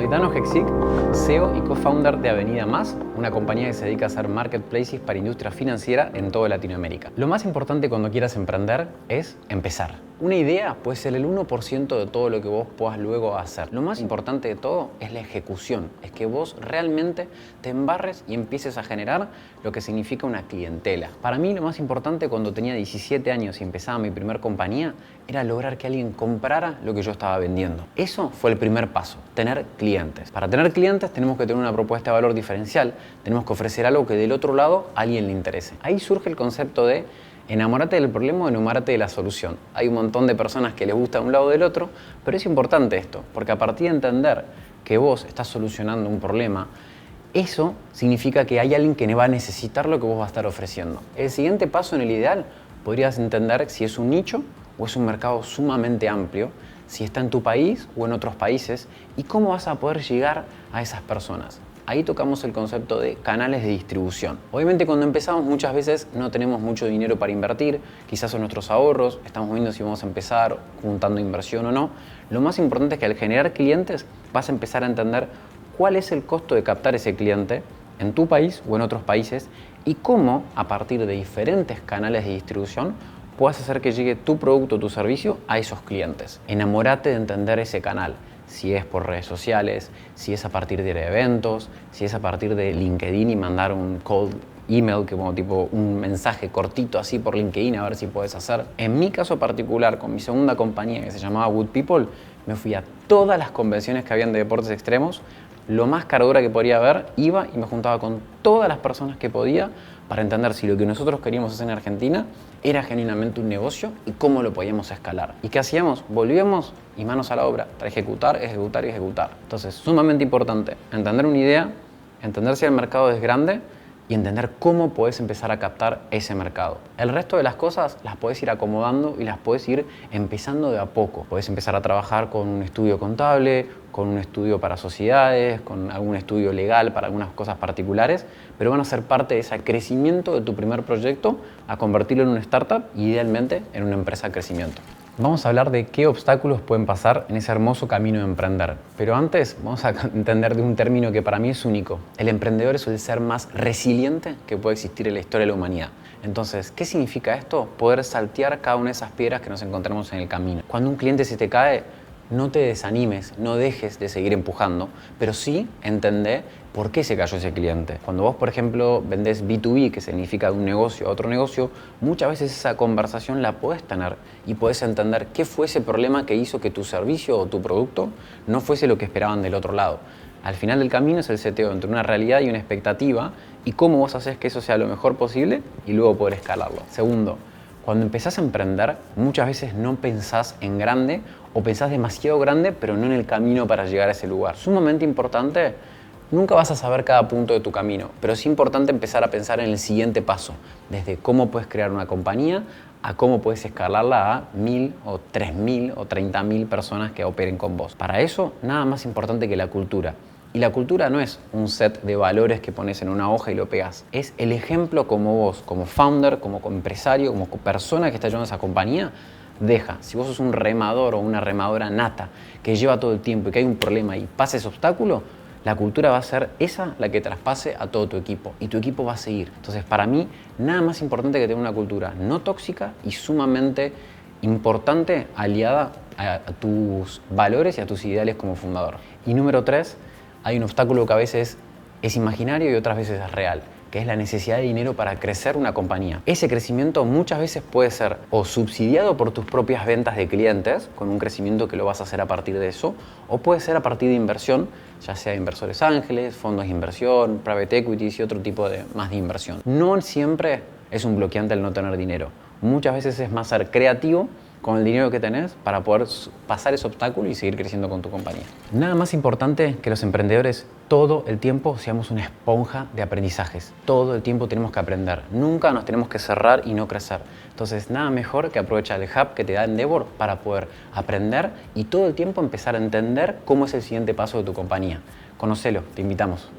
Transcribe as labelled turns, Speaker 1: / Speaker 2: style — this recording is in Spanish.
Speaker 1: Cayetano Hexic, CEO y co-founder de Avenida Más, una compañía que se dedica a hacer marketplaces para industria financiera en toda Latinoamérica. Lo más importante cuando quieras emprender es empezar. Una idea puede ser el 1% de todo lo que vos puedas luego hacer. Lo más importante de todo es la ejecución, es que vos realmente te embarres y empieces a generar lo que significa una clientela. Para mí lo más importante cuando tenía 17 años y empezaba mi primer compañía era lograr que alguien comprara lo que yo estaba vendiendo. Eso fue el primer paso, tener clientes. Para tener clientes tenemos que tener una propuesta de valor diferencial, tenemos que ofrecer algo que del otro lado a alguien le interese. Ahí surge el concepto de enamórate del problema o enamórate de la solución. Hay un montón de personas que les gusta un lado o del otro, pero es importante esto, porque a partir de entender que vos estás solucionando un problema, eso significa que hay alguien que va a necesitar lo que vos vas a estar ofreciendo. El siguiente paso en el ideal podrías entender si es un nicho o es un mercado sumamente amplio, si está en tu país o en otros países y cómo vas a poder llegar a esas personas. Ahí tocamos el concepto de canales de distribución. Obviamente cuando empezamos muchas veces no tenemos mucho dinero para invertir, quizás son nuestros ahorros, estamos viendo si vamos a empezar juntando inversión o no. Lo más importante es que al generar clientes vas a empezar a entender cuál es el costo de captar ese cliente en tu país o en otros países y cómo a partir de diferentes canales de distribución puedas hacer que llegue tu producto o tu servicio a esos clientes. Enamórate de entender ese canal. Si es por redes sociales, si es a partir de eventos, si es a partir de LinkedIn y mandar un cold email, que como tipo un mensaje cortito así por LinkedIn a ver si puedes hacer. En mi caso particular, con mi segunda compañía que se llamaba Wood People, me fui a todas las convenciones que habían de deportes extremos, lo más caradura que podía haber, iba y me juntaba con todas las personas que podía para entender si lo que nosotros queríamos hacer en Argentina era genuinamente un negocio y cómo lo podíamos escalar. ¿Y qué hacíamos? Volvíamos y manos a la obra para ejecutar, ejecutar y ejecutar. Entonces, sumamente importante entender una idea, entender si el mercado es grande y entender cómo puedes empezar a captar ese mercado. El resto de las cosas las puedes ir acomodando y las puedes ir empezando de a poco. Puedes empezar a trabajar con un estudio contable, con un estudio para sociedades, con algún estudio legal para algunas cosas particulares, pero van a ser parte de ese crecimiento de tu primer proyecto a convertirlo en una startup y idealmente en una empresa de crecimiento. Vamos a hablar de qué obstáculos pueden pasar en ese hermoso camino de emprender. Pero antes vamos a entender de un término que para mí es único. El emprendedor es el ser más resiliente que puede existir en la historia de la humanidad. Entonces, ¿qué significa esto? Poder saltear cada una de esas piedras que nos encontramos en el camino. Cuando un cliente se te cae, no te desanimes, no dejes de seguir empujando, pero sí entender por qué se cayó ese cliente. Cuando vos, por ejemplo, vendés B2B, que significa de un negocio a otro negocio, muchas veces esa conversación la podés tener y podés entender qué fue ese problema que hizo que tu servicio o tu producto no fuese lo que esperaban del otro lado. Al final del camino es el seteo entre una realidad y una expectativa y cómo vos haces que eso sea lo mejor posible y luego poder escalarlo. Segundo, cuando empezás a emprender, muchas veces no pensás en grande o pensás demasiado grande, pero no en el camino para llegar a ese lugar. Sumamente importante, nunca vas a saber cada punto de tu camino, pero es importante empezar a pensar en el siguiente paso, desde cómo puedes crear una compañía a cómo puedes escalarla a 1000 o 3000 o 30.000 personas que operen con vos. Para eso, nada más importante que la cultura. Y la cultura no es un set de valores que pones en una hoja y lo pegas. Es el ejemplo como vos, como founder, como empresario, como persona que está llevando esa compañía, deja. Si vos sos un remador o una remadora nata que lleva todo el tiempo y que hay un problema y pasa ese obstáculo, la cultura va a ser esa la que traspase a todo tu equipo y tu equipo va a seguir. Entonces, para mí, nada más importante que tener una cultura no tóxica y sumamente importante aliada a tus valores y a tus ideales como fundador. Y número 3, hay un obstáculo que a veces es imaginario y otras veces es real, que es la necesidad de dinero para crecer una compañía. Ese crecimiento muchas veces puede ser o subsidiado por tus propias ventas de clientes, con un crecimiento que lo vas a hacer a partir de eso, o puede ser a partir de inversión, ya sea inversores ángeles, fondos de inversión, private equities y otro tipo de más de inversión. No siempre es un bloqueante el no tener dinero. Muchas veces es más ser creativo con el dinero que tenés para poder pasar ese obstáculo y seguir creciendo con tu compañía. Nada más importante que los emprendedores todo el tiempo seamos una esponja de aprendizajes. Todo el tiempo tenemos que aprender. Nunca nos tenemos que cerrar y no crecer. Entonces, nada mejor que aprovechar el hub que te da Endeavor para poder aprender y todo el tiempo empezar a entender cómo es el siguiente paso de tu compañía. Conócelo, te invitamos.